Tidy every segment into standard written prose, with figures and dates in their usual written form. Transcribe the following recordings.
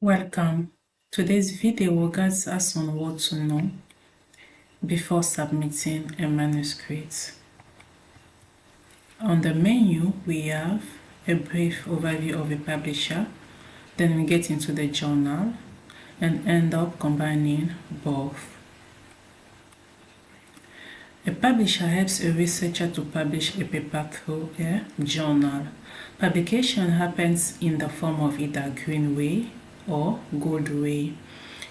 Welcome. Today's video will guide us on what to know before submitting a manuscript. On the menu, we have a brief overview of a publisher, then we get into the journal and end up combining both. A publisher helps a researcher to publish a paper through a journal. Publication happens in the form of either greenway or goldway.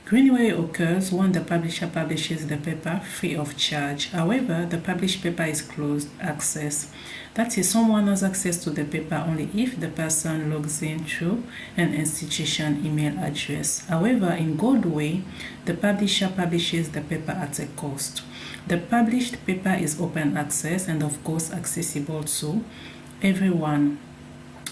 Greenway occurs when the publisher publishes the paper free of charge. However, the published paper is closed access. That is, someone has access to the paper only if the person logs in through an institution email address. However, in Goldway, the publisher publishes the paper at a cost. The published paper is open access and of course accessible to everyone.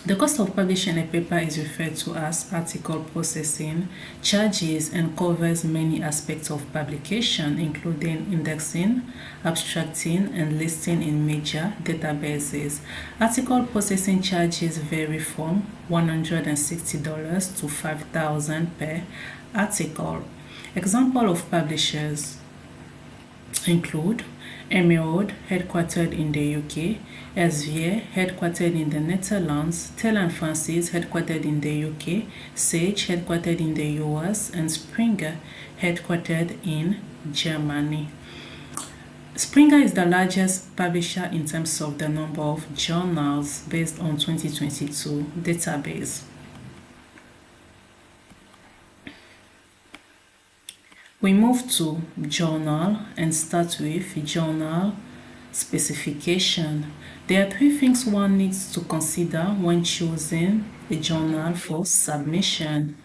The cost of publishing a paper is referred to as article processing charges and covers many aspects of publication, including indexing, abstracting, and listing in major databases. Article processing charges vary from $160 to $5,000 per article. Example of publishers include Emerald, headquartered in the UK, Elsevier, headquartered in the Netherlands, Taylor & Francis, headquartered in the UK, Sage, headquartered in the US, and Springer, headquartered in Germany. Springer is the largest publisher in terms of the number of journals based on 2022 database. We move to journal and start with journal specification. There are three things one needs to consider when choosing a journal for submission.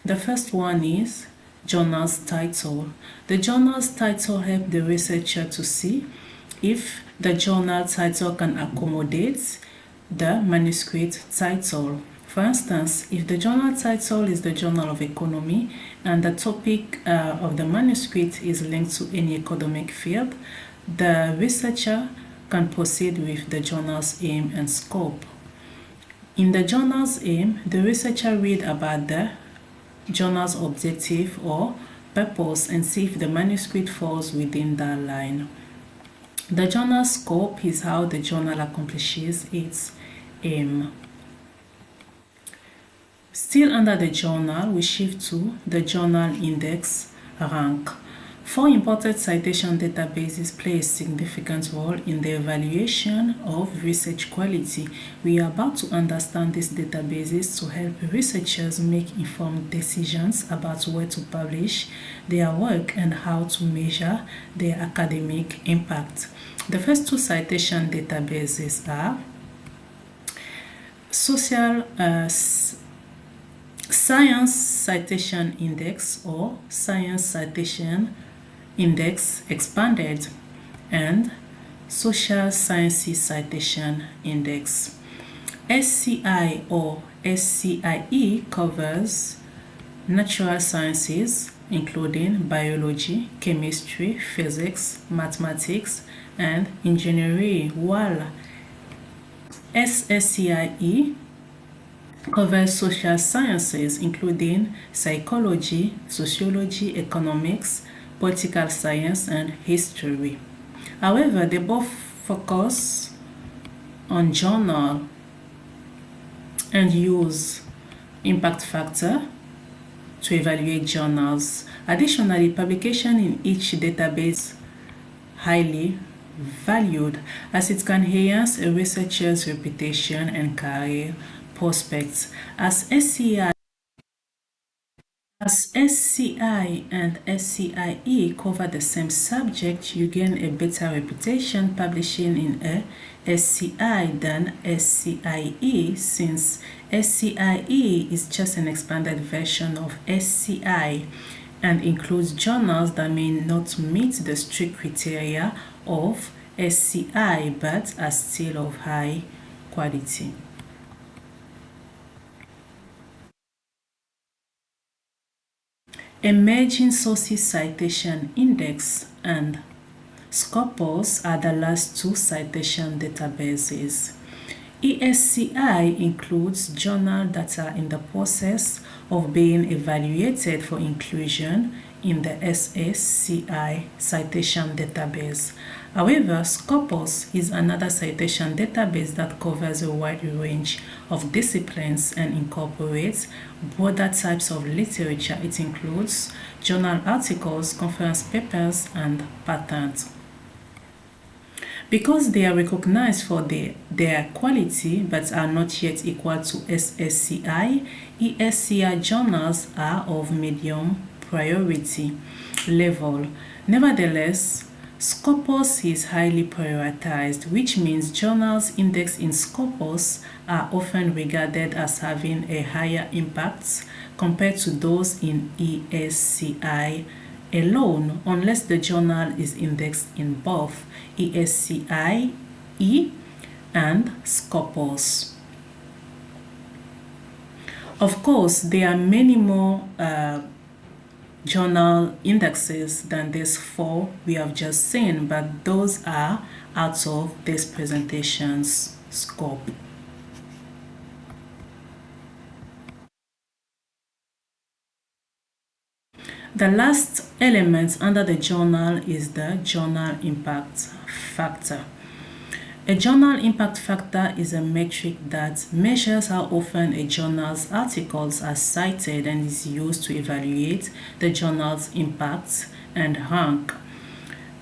The first one is journal's title. The journal's title helps the researcher to see if the journal title can accommodate the manuscript title. For instance, if the journal title is the Journal of Economy and the topic of the manuscript is linked to any academic field, the researcher can proceed with the journal's aim and scope. In the journal's aim, the researcher reads about the journal's objective or purpose and see if the manuscript falls within that line. The journal's scope is how the journal accomplishes its aim. Still under the journal, we shift to the journal index rank. Four important citation databases play a significant role in the evaluation of research quality. We are about to understand these databases to help researchers make informed decisions about where to publish their work and how to measure their academic impact. The first two citation databases are Science Citation Index or Science Citation Index Expanded and Social Sciences Citation Index. SCI or SCIE covers natural sciences including biology, chemistry, physics, mathematics, and engineering, while SSCIE covers social sciences including psychology, sociology, economics, political science, and history. However, they both focus on journal and use impact factor to evaluate journals. Additionally, publication in each database highly valued as it can enhance a researcher's reputation and career prospects. As SCI and SCIE cover the same subject, you gain a better reputation publishing in a SCI than SCIE, since SCIE is just an expanded version of SCI and includes journals that may not meet the strict criteria of SCI but are still of high quality. Emerging Sources Citation Index and Scopus are the last two citation databases. ESCI includes journals that are in the process of being evaluated for inclusion in the SSCI citation database. However, Scopus is another citation database that covers a wide range of disciplines and incorporates broader types of literature. It includes journal articles, conference papers, and patents. Because they are recognized for their quality but are not yet equal to SSCI, ESCI journals are of medium priority level. Nevertheless, Scopus is highly prioritized, which means journals indexed in Scopus are often regarded as having a higher impact compared to those in ESCI alone, unless the journal is indexed in both ESCI and Scopus. Of course, there are many more journal indexes than these 4 we have just seen, but those are out of this presentation's scope. The last element under the journal is the journal impact factor. A journal impact factor is a metric that measures how often a journal's articles are cited and is used to evaluate the journal's impact and rank.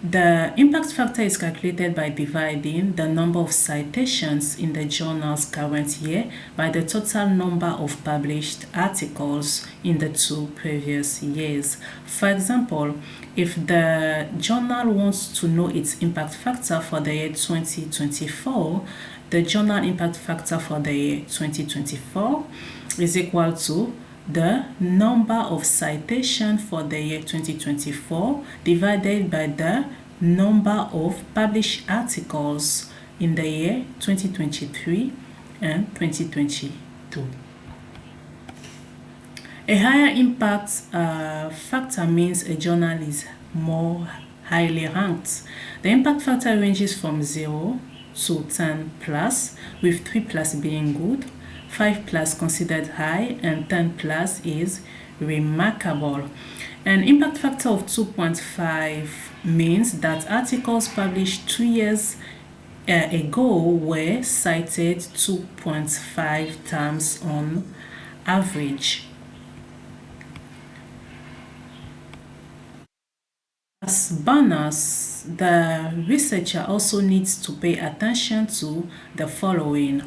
The impact factor is calculated by dividing the number of citations in the journal's current year by the total number of published articles in the 2 previous years. For example, if the journal wants to know its impact factor for the year 2024, the journal impact factor for the year 2024 is equal to the number of citations for the year 2024 divided by the number of published articles in the year 2023 and 2022. A higher impact factor means a journal is more highly ranked. The impact factor ranges from 0 to 10 plus, with 3 plus being good, 5 plus considered high, and 10 plus is remarkable. An impact factor of 2.5 means that articles published 2 years ago were cited 2.5 times on average. As bonus, the researcher also needs to pay attention to the following.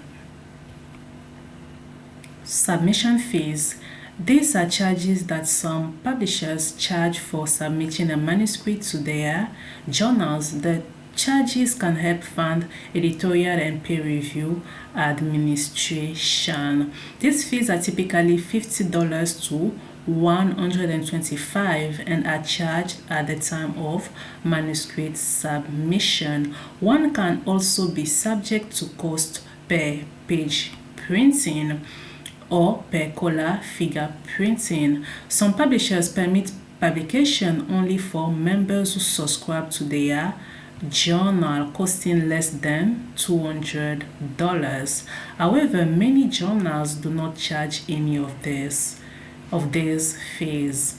Submission fees. These are charges that some publishers charge for submitting a manuscript to their journals. The charges can help fund editorial and peer review administration. These fees are typically $50 to $125 and are charged at the time of manuscript submission. One can also be subject to cost per page printing or per color figure printing. Some publishers permit publication only for members who subscribe to their journal, costing less than $200. However, many journals do not charge any of these fees.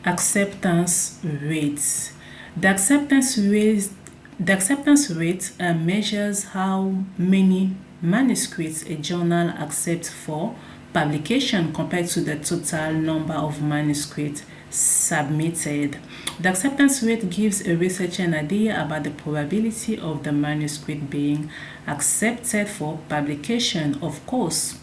Acceptance rates. The acceptance rate measures how many manuscripts a journal accepts for publication compared to the total number of manuscripts submitted. The acceptance rate gives a researcher an idea about the probability of the manuscript being accepted for publication. Of course,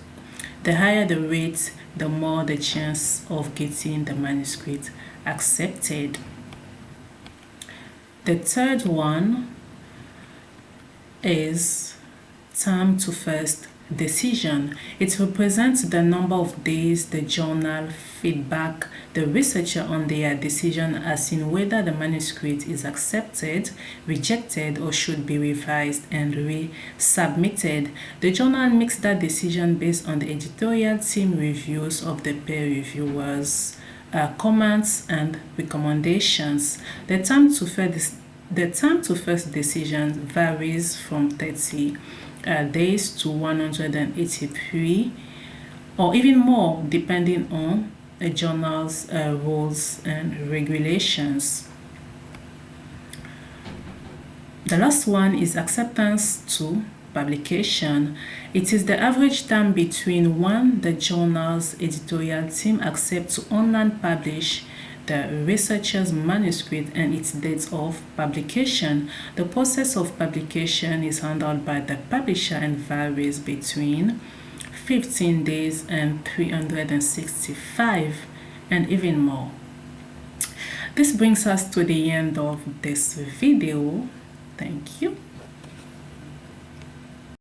the higher the rate, the more the chance of getting the manuscript accepted. The third one is time to first decision. It represents the number of days the journal feedback the researcher on their decision as in whether the manuscript is accepted, rejected, or should be revised and resubmitted. The journal makes that decision based on the editorial team reviews of the peer reviewers, comments and recommendations. The time to The time to first decision varies from 30 days to 183 or even more, depending on a journal's rules and regulations. The last one is acceptance to publication. It is the average time between when the journal's editorial team accepts to online publish the researcher's manuscript and its date of publication. The process of publication is handled by the publisher and varies between 15 days and 365 and even more. This brings us to the end of this video. Thank you.